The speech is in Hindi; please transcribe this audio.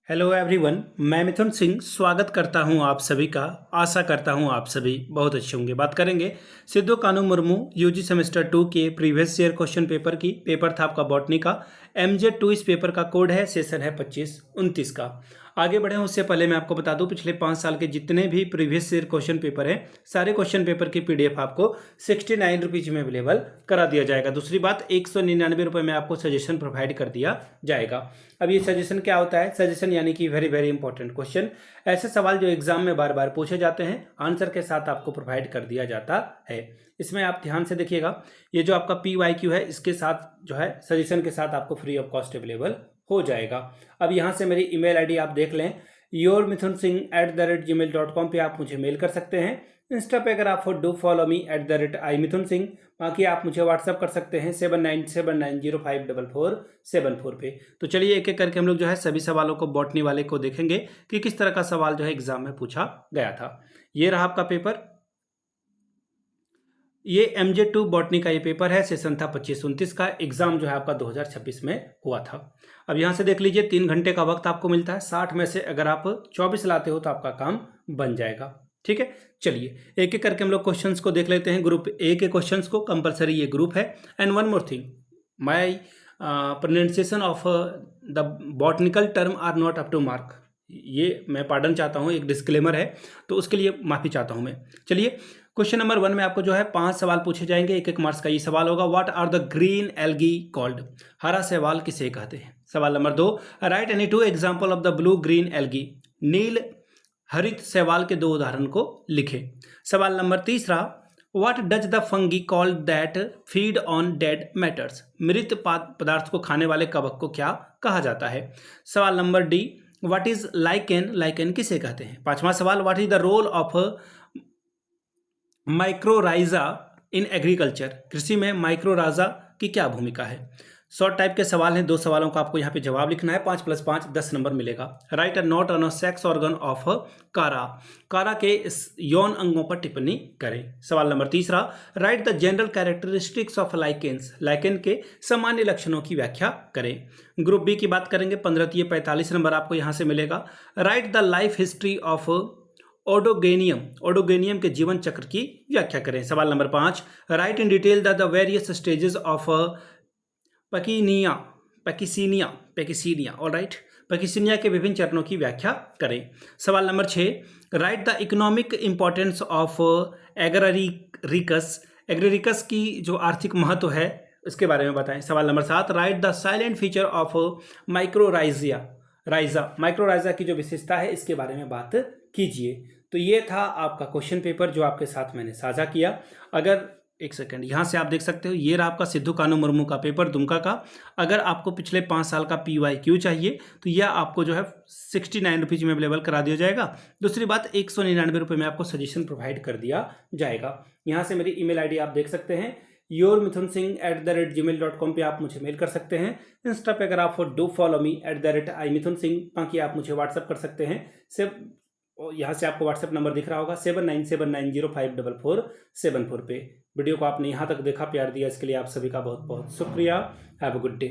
हेलो एवरीवन, मैं मिथुन सिंह स्वागत करता हूं आप सभी का। आशा करता हूं आप सभी बहुत अच्छे होंगे। बात करेंगे सिद्धू कानू मुर्मू यूजी सेमेस्टर 2 के प्रीवियस ईयर क्वेश्चन पेपर की। पेपर था आपका बॉटनी का। MJ2 इस पेपर का कोड है, सेशन है 25-29 का। आगे बढ़े उससे पहले मैं आपको बता दूं, पिछले 5 साल के जितने भी प्रीवियस ईयर क्वेश्चन पेपर हैं, सारे क्वेश्चन पेपर की PDF आपको 69 रुपीज़ में अवेलेबल करा दिया जाएगा। दूसरी बात, 199 रुपये में आपको सजेशन प्रोवाइड कर दिया जाएगा। अब ये सजेशन क्या होता है? सजेशन यानी कि वेरी वेरी इंपॉर्टेंट क्वेश्चन, ऐसे सवाल जो एग्जाम में बार बार पूछे जाते हैं, आंसर के साथ आपको प्रोवाइड कर दिया जाता है। इसमें आप ध्यान से देखिएगा, ये जो आपका PYQ है, इसके साथ जो है सजेशन के साथ आपको फ्री ऑफ कॉस्ट अवेलेबल हो जाएगा। अब यहाँ से मेरी ईमेल ID आप देख लें, yourmithunsingh@gmail.com पे आप मुझे मेल कर सकते हैं। इंस्टा पे अगर आप डू फॉलो मी @iMithunSingh। बाकी आप मुझे व्हाट्सअप कर सकते हैं 7979054474 पे। तो चलिए एक एक करके हम लोग जो है सभी सवालों को बॉटनी वाले को देखेंगे कि किस तरह का सवाल जो है एग्जाम में पूछा गया था। ये रहा आपका पेपर, ये MJ2 बॉटनी का ये पेपर है। सेशन था 25-29 का। एग्जाम जो है आपका 2026 में हुआ था। अब यहाँ से देख लीजिए, 3 घंटे का वक्त आपको मिलता है। 60 में से अगर आप 24 लाते हो तो आपका काम बन जाएगा। ठीक है, चलिए एक एक करके हम लोग क्वेश्चंस को देख लेते हैं। ग्रुप A के क्वेश्चंस को, कंपलसरी ये ग्रुप है। And one more thing, my pronunciation of the botanical term are not up to mark. ये मैं पार्डन चाहता हूँ, एक डिस्क्लेमर है, तो उसके लिए माफ़ी चाहता हूँ मैं। चलिए क्वेश्चन नंबर 1 में आपको जो है 5 सवाल पूछे जाएंगे, एक एक मार्क्स का ये सवाल होगा। What are the green algae called? हरा शैवाल किसे कहते हैं? सवाल number 2, right any 2 example of the blue green algae. नील हरित शैवाल के 2 उदाहरण को लिखें। सवाल number 3, what does the fungi called that feed on dead matters? मृत पदार्थ को खाने वाले कवक को क्या कहा जाता है? सवाल नंबर D, what is lichen? Lichen किसे कहते हैं? 5वां सवाल, what is the role of mycorrhiza in agriculture? कृषि में माइक्रोराइजा की क्या भूमिका है? शॉर्ट टाइप के सवाल हैं, 2 सवालों का आपको यहाँ पे जवाब लिखना है। 5 + 5 10 नंबर मिलेगा। Right a note on a sex organ of कारा। कारा के यौन अंगों पर टिप्पणी करें। सवाल number 3, right the general characteristics of lichens. Lichen के सामान्य लक्षणों की व्याख्या करें। ग्रुप B की बात करेंगे, 15 45 नंबर आपको यहाँ से मिलेगा। Write the life history of oedogonium. Oedogonium के जीवन चक्र की व्याख्या करें। सवाल number 5, write in detail the various stages of puccinia. Alright, puccinia के विभिन्न चरणों की व्याख्या करें। सवाल number 6, write the economic importance of agaricus. Agaricus की जो आर्थिक महत्व है उसके बारे में बताएं। सवाल number 7, right the silent feature of mycorrhiza की जो विशेषता है इसके बारे में बात कीजिए। तो ये था आपका क्वेश्चन पेपर जो आपके साथ मैंने साझा किया। अगर एक सेकंड, यहाँ से आप देख सकते हो, ये रहा आपका सिद्धू कानू मुर्मू का पेपर, दुमका का। अगर आपको पिछले 5 साल का PYQ चाहिए तो यह आपको जो है 69 रुपीज़ में अवेलेबल करा दिया जाएगा। दूसरी बात, 199 रुपये में आपको सजेशन प्रोवाइड कर दिया जाएगा। यहाँ से मेरी ईमेल ID आप देख सकते हैं, yourmithunSingh@gmail.com पे आप मुझे मेल कर सकते हैं। इंस्टा पे अगर आप डू फॉलो मी @iMithunSingh। बाकी आप मुझे व्हाट्सअप कर सकते हैं। सिर्फ यहाँ से आपको व्हाट्सएप नंबर दिख रहा होगा 7979054474 पे। वीडियो को आपने यहाँ तक देखा, प्यार दिया, इसके लिए आप सभी का बहुत बहुत शुक्रिया। Have a good day.